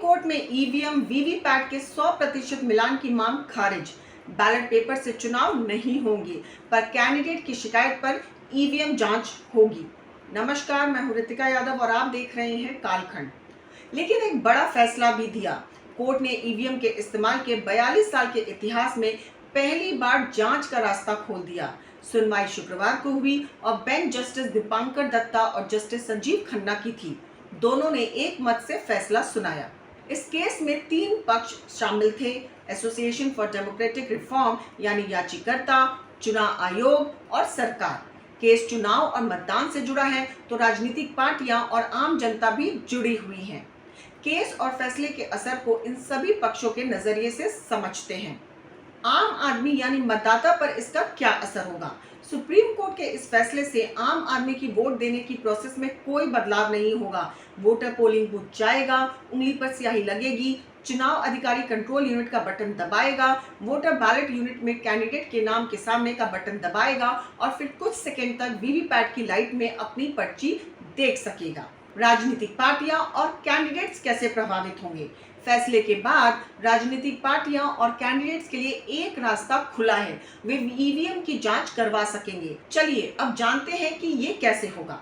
Court में EVM VVPAT के 100% मिलान की मांग खारिज। बैलेट पेपर से चुनाव नहीं होंगे, पर कैंडिडेट की शिकायत पर ईवीएम जांच होगी। नमस्कार, मैं हूं रितिका यादव और आप देख रहे हैं कालखंड। लेकिन एक बड़ा फैसला भी दिया। कोर्ट ने ईवीएम के इस्तेमाल के 42 साल के इतिहास में पहली बार जांच का रास्ता खोल दिया। सुनवाई शुक्रवार को हुई और बेंच जस्टिस दीपांकर दत्ता और जस्टिस संजीव खन्ना की थी। दोनों ने एक मत से फैसला सुनाया। इस केस में 3 पक्ष शामिल थे: एसोसिएशन फॉर डेमोक्रेटिक रिफॉर्म यानी याचिकर्ता, चुनाव आयोग और सरकार। केस चुनाव और मतदान से जुड़ा है, तो राजनीतिक पार्टियां और आम जनता भी जुड़ी हुई हैं। केस और फैसले के असर को इन सभी पक्षों के नजरिए से समझते हैं। आम आदमी यानी मतदाता पर इसका क्या असर होगा? सुप्रीम कोर्ट के इस फैसले से आम आदमी की वोट देने की प्रोसेस में कोई बदलाव नहीं होगा। वोटर पोलिंग बूथ जाएगा, उंगली पर स्याही लगेगी, चुनाव अधिकारी कंट्रोल यूनिट का बटन दबाएगा, वोटर बैलेट यूनिट में कैंडिडेट के नाम के सामने का बटन दबाएगा और फिर कुछ सेकंड तक वीवीपैट की लाइट में अपनी पर्ची देख सकेगा। राजनीतिक पार्टियां और कैंडिडेट्स कैसे प्रभावित होंगे? फैसले के बाद राजनीतिक पार्टियां और कैंडिडेट्स के लिए एक रास्ता खुला है। वे ईवीएम की जांच करवा सकेंगे। चलिए अब जानते हैं कि ये कैसे होगा।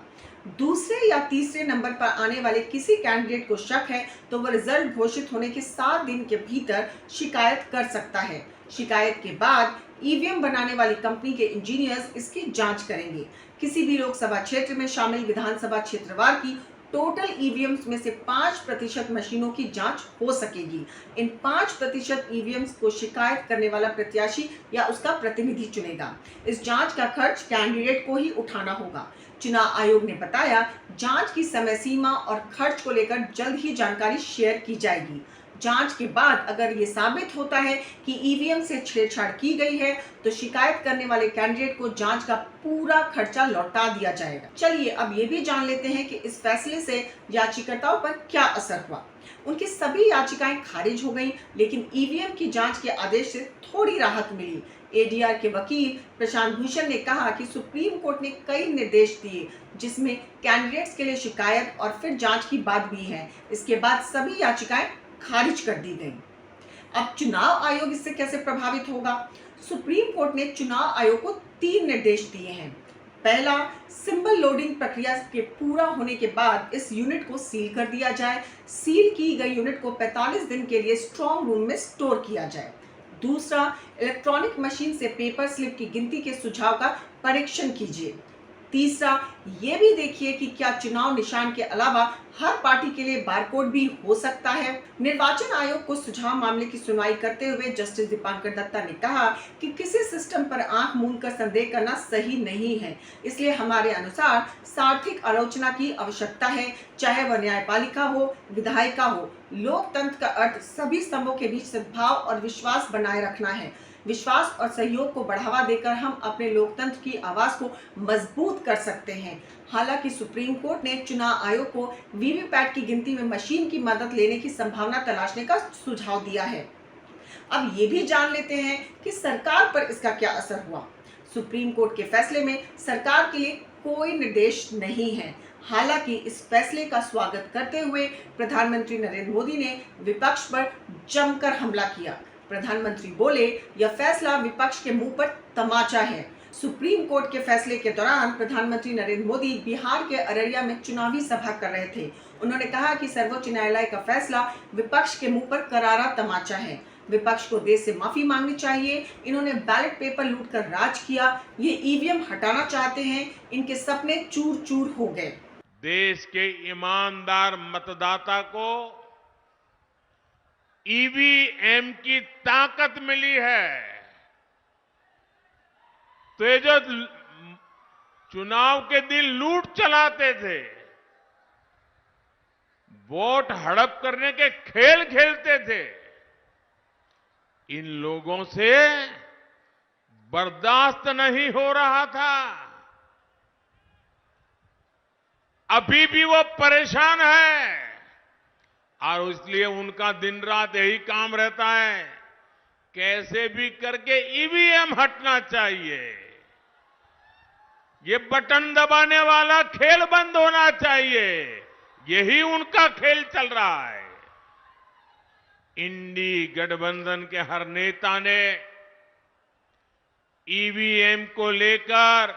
दूसरे या तीसरे नंबर पर आने वाले किसी कैंडिडेट को शक है तो वह रिजल्ट घोषित होने के 7 दिन के भीतर शिकायत कर सकता है। शिकायत के बाद ईवीएम बनाने वाली कंपनी के इंजीनियर्स इसकी जांच करेंगे। किसी भी लोकसभा क्षेत्र में शामिल विधानसभा क्षेत्रवार की टोटल ईवीएम्स में से 5% मशीनों की जांच हो सकेगी। इन 5% ईवीएम्स को शिकायत करने वाला प्रत्याशी या उसका प्रतिनिधि चुनेगा। इस जांच का खर्च कैंडिडेट को ही उठाना होगा। चुनाव आयोग ने बताया, जांच की समय सीमा और खर्च को लेकर जल्द ही जानकारी शेयर की जाएगी। जांच के बाद अगर ये साबित होता है कि ईवीएम से छेड़छाड़ की गई है, तो शिकायत करने वाले कैंडिडेट को जांच का पूरा खर्चा लौटा दिया जाएगा। चलिए अब ये भी जान लेते हैं कि इस फैसले से याचिकाकर्ताओं पर क्या असर हुआ। उनकी सभी याचिकाएं खारिज हो गईं, लेकिन ईवीएम की जांच के आदेश से थोड़ी राहत मिली। एडीआर के वकील प्रशांत भूषण ने कहा कि सुप्रीम कोर्ट ने कई निर्देश दिए, जिसमें कैंडिडेट्स के लिए शिकायत और फिर जांच की बात भी है। इसके बाद सभी याचिकाएं खारिज कर दी गई। अब चुनाव आयोग इससे कैसे प्रभावित होगा? सुप्रीम कोर्ट ने चुनाव आयोग को 3 निर्देश दिए हैं। पहला, सिंबल लोडिंग प्रक्रिया के पूरा होने के बाद इस यूनिट को सील कर दिया जाए। सील की गई यूनिट को 45 दिन के लिए स्ट्रॉन्ग रूम में स्टोर किया जाए। दूसरा, इलेक्ट्रॉनिक मशीन से पेपर स्लिप की गिनती के सुझाव का परीक्षण कीजिए। तीसरा, ये भी देखिए कि क्या चुनाव निशान के अलावा हर पार्टी के लिए बारकोड भी हो सकता है। निर्वाचन आयोग को सुझाव मामले की सुनवाई करते हुए जस्टिस दीपांकर दत्ता ने कहा कि किसी सिस्टम पर आंख मूंद कर संदेह करना सही नहीं है। इसलिए हमारे अनुसार सार्थक आलोचना की आवश्यकता है, चाहे वह न्यायपालिका हो, विधायिका हो। लोकतंत्र का अर्थ सभी स्तंभों के बीच सद्भाव और विश्वास बनाए रखना है। विश्वास और सहयोग को बढ़ावा देकर हम अपने लोकतंत्र की आवाज को मजबूत कर सकते हैं। हालांकि सुप्रीम कोर्ट ने चुनाव आयोग को वीवीपैट की गिनती में मशीन की मदद लेने की संभावना तलाशने का सुझाव दिया है। अब ये भी जान लेते हैं कि सरकार पर इसका क्या असर हुआ। सुप्रीम कोर्ट के फैसले में सरकार के लिए कोई निर्देश नहीं है। हालांकि इस फैसले का स्वागत करते हुए प्रधानमंत्री नरेंद्र मोदी ने विपक्ष पर जमकर हमला किया। प्रधानमंत्री बोले, यह फैसला विपक्ष के मुंह पर तमाचा है। सुप्रीम कोर्ट के फैसले के दौरान प्रधानमंत्री नरेंद्र मोदी बिहार के अररिया में चुनावी सभा कर रहे थे। उन्होंने कहा कि सर्वोच्च न्यायालय का फैसला विपक्ष के मुंह पर करारा तमाचा है। विपक्ष को देश से माफी मांगनी चाहिए। इन्होंने बैलेट पेपर लूट कर राज किया। ये ईवीएम हटाना चाहते हैं। इनके सपने चूर चूर हो गए। देश के ईमानदार मतदाता को ईवीएम की ताकत मिली है। तो ये जो चुनाव के दिन लूट चलाते थे, वोट हड़प करने के खेल खेलते थे, इन लोगों से बर्दाश्त नहीं हो रहा था। अभी भी वो परेशान है और इसलिए उनका दिन रात यही काम रहता है, कैसे भी करके ईवीएम हटना चाहिए। ये बटन दबाने वाला खेल बंद होना चाहिए। यही उनका खेल चल रहा है। इंडी गठबंधन के हर नेता ने ईवीएम को लेकर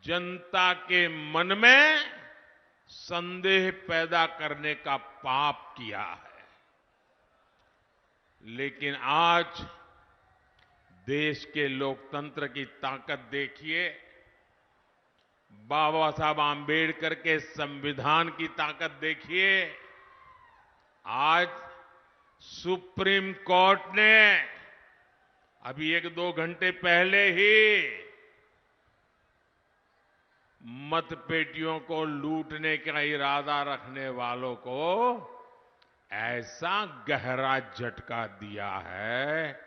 जनता के मन में संदेह पैदा करने का पाप किया है। लेकिन आज देश के लोकतंत्र की ताकत देखिए, बाबा साहब आंबेडकर के संविधान की ताकत देखिए। आज सुप्रीम कोर्ट ने अभी 1-2 घंटे पहले ही मतपेटियों को लूटने का इरादा रखने वालों को ऐसा गहरा झटका दिया है,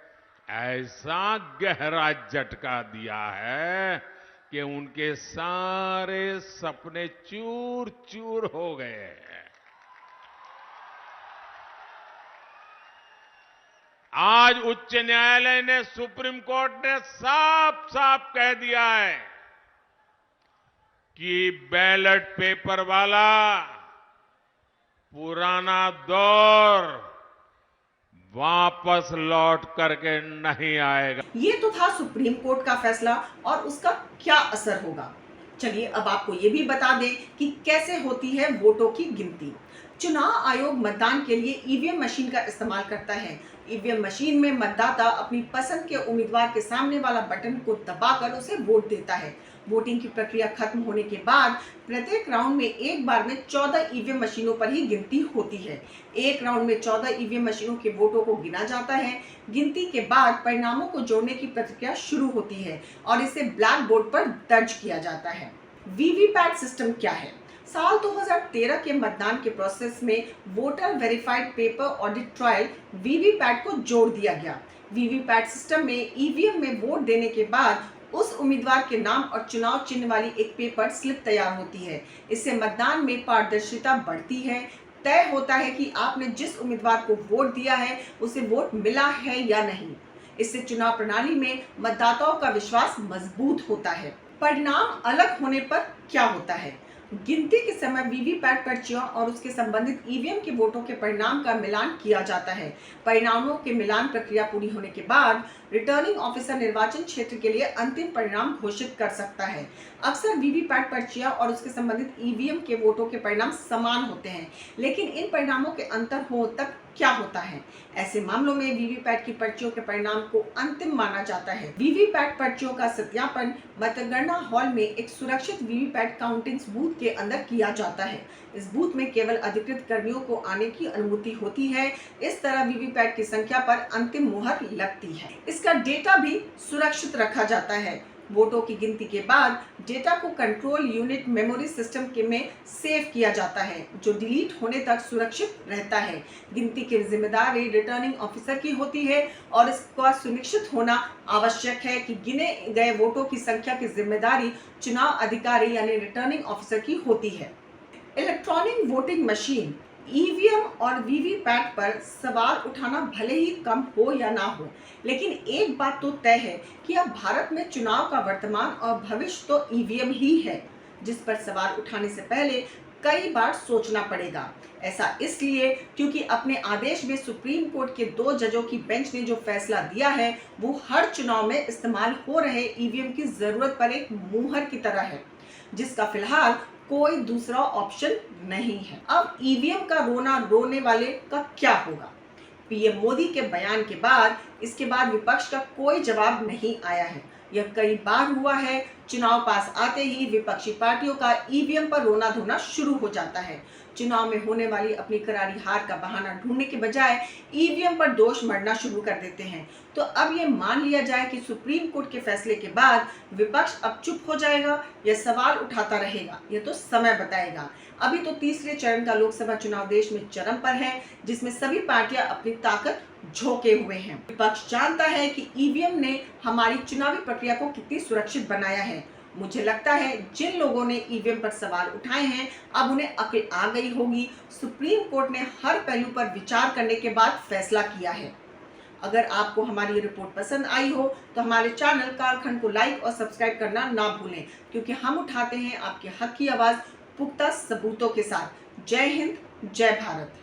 ऐसा गहरा झटका दिया है कि उनके सारे सपने चूर चूर हो गए हैं। आज उच्च न्यायालय ने, सुप्रीम कोर्ट ने साफ साफ कह दिया है कि बैलेट पेपर वाला पुराना दौर वापस लौट करके नहीं आएगा। ये तो था सुप्रीम कोर्ट का फैसला और उसका क्या असर होगा। चलिए अब आपको ये भी बता दें कि कैसे होती है वोटों की गिनती। चुनाव आयोग मतदान के लिए ईवीएम मशीन का इस्तेमाल करता है। ईवीएम मशीन में मतदाता अपनी पसंद के उम्मीदवार के सामने वाला बटन को दबाकर उसे वोट देता है। वोटिंग की प्रक्रिया खत्म होने के बाद प्रत्येक राउंड में एक बार में 14 ईवीएम मशीनों पर ही गिनती होती है। एक राउंड में 14 ईवीएम मशीनों के वोटों को गिना जाता है। गिनती के बाद परिणामों को जोड़ने की प्रक्रिया शुरू होती है और इसे ब्लैक बोर्ड पर दर्ज किया जाता है। वीवीपैट सिस्टम क्या है? साल 2013 के मतदान के प्रोसेस में voter verified paper audit trial VVPAT को जोड़ दिया गया। वीवीपैट सिस्टम में ईवीएम में वोट देने के बाद उस उम्मीदवार के नाम और चुनाव चिन्ह वाली एक पेपर स्लिप तैयार होती है। इससे मतदान में पारदर्शिता बढ़ती है। तय होता है कि आपने जिस उम्मीदवार को वोट दिया है उसे वोट मिला है या नहीं। इससे चुनाव प्रणाली में मतदाताओं का विश्वास मजबूत होता है। परिणाम अलग होने पर क्या होता है? गिनती के समय वीवीपैट पर्चियों और उसके संबंधित ईवीएम के वोटों के परिणाम का मिलान किया जाता है। परिणामों के मिलान प्रक्रिया पूरी होने के बाद रिटर्निंग ऑफिसर निर्वाचन क्षेत्र के लिए अंतिम परिणाम घोषित कर सकता है। अक्सर वीवीपैट पर्चियां और उसके संबंधित ईवीएम के वोटों के परिणाम समान होते हैं, लेकिन इन परिणामों के अंतर हो तक क्या होता है? ऐसे मामलों में वीवीपैट की पर्चियों के परिणाम को अंतिम माना जाता है। वीवीपैट पर्चियों का सत्यापन मतगणना हॉल में एक सुरक्षित वीवीपैट काउंटिंग बूथ के अंदर किया जाता है। इस बूथ में केवल अधिकृत कर्मियों को आने की अनुमति होती है। इस तरह वीवीपैट की संख्या पर अंतिम मुहर लगती है। इसका डेटा भी सुरक्षित रखा जाता है। वोटों की गिनती के बाद डेटा को कंट्रोल यूनिट मेमोरी सिस्टम के में सेव किया जाता है, जो डिलीट होने तक सुरक्षित रहता है। गिनती की जिम्मेदारी रिटर्निंग ऑफिसर की होती है और इसका सुनिश्चित होना आवश्यक है कि गिने गए वोटों की संख्या की जिम्मेदारी चुनाव अधिकारी यानी रिटर्निंग ऑफिसर की होती है। इलेक्ट्रॉनिक वोटिंग मशीन ईवीएम और वीवीपैट पर सवाल उठाना भले ही कम हो या ना हो, लेकिन एक बात तो तय है कि अब भारत में चुनाव का वर्तमान और भविष्य तो ईवीएम ही है, जिस पर सवाल उठाने से पहले कई बार सोचना पड़ेगा। ऐसा इसलिए क्योंकि अपने आदेश में सुप्रीम कोर्ट के 2 जजों की बेंच ने जो फैसला दिया है वो हर चुनाव में इस्तेमाल हो रहे ईवीएम की जरूरत पर एक मुहर की तरह है, जिसका फिलहाल कोई दूसरा ऑप्शन नहीं है। अब ईवीएम का रोना रोने वाले का क्या होगा? पीएम मोदी के बयान के बाद इसके बाद विपक्ष का कोई जवाब नहीं आया है। यह कई बार हुआ है। चुनाव पास आते ही विपक्षी पार्टियों का ईवीएम पर रोना धोना शुरू हो जाता है। चुनाव में होने वाली अपनी करारी हार का बहाना ढूंढने के बजाय ईवीएम पर दोष मढ़ना शुरू कर देते हैं। तो अब ये मान लिया जाए कि सुप्रीम कोर्ट के फैसले के बाद विपक्ष अब चुप हो जाएगा या सवाल उठाता रहेगा, यह तो समय बताएगा। अभी तो तीसरे चरण का लोकसभा चुनाव देश में चरम पर है, जिसमें सभी पार्टियां अपनी ताकत झोंके हुए हैं। विपक्ष जानता है कि ईवीएम ने हमारी चुनावी प्रक्रिया को कितनी सुरक्षित बनाया है। मुझे लगता है जिन लोगों ने ईवीएम पर सवाल उठाए हैं अब उन्हें अकल आ गई होगी। सुप्रीम कोर्ट ने हर पहलू पर विचार करने के बाद फैसला किया है। अगर आपको हमारी ये रिपोर्ट पसंद आई हो तो हमारे चैनल कालखंड को लाइक और सब्सक्राइब करना ना भूलें, क्योंकि हम उठाते हैं आपके हक की आवाज पुख्ता सबूतों के साथ। जय हिंद, जय भारत।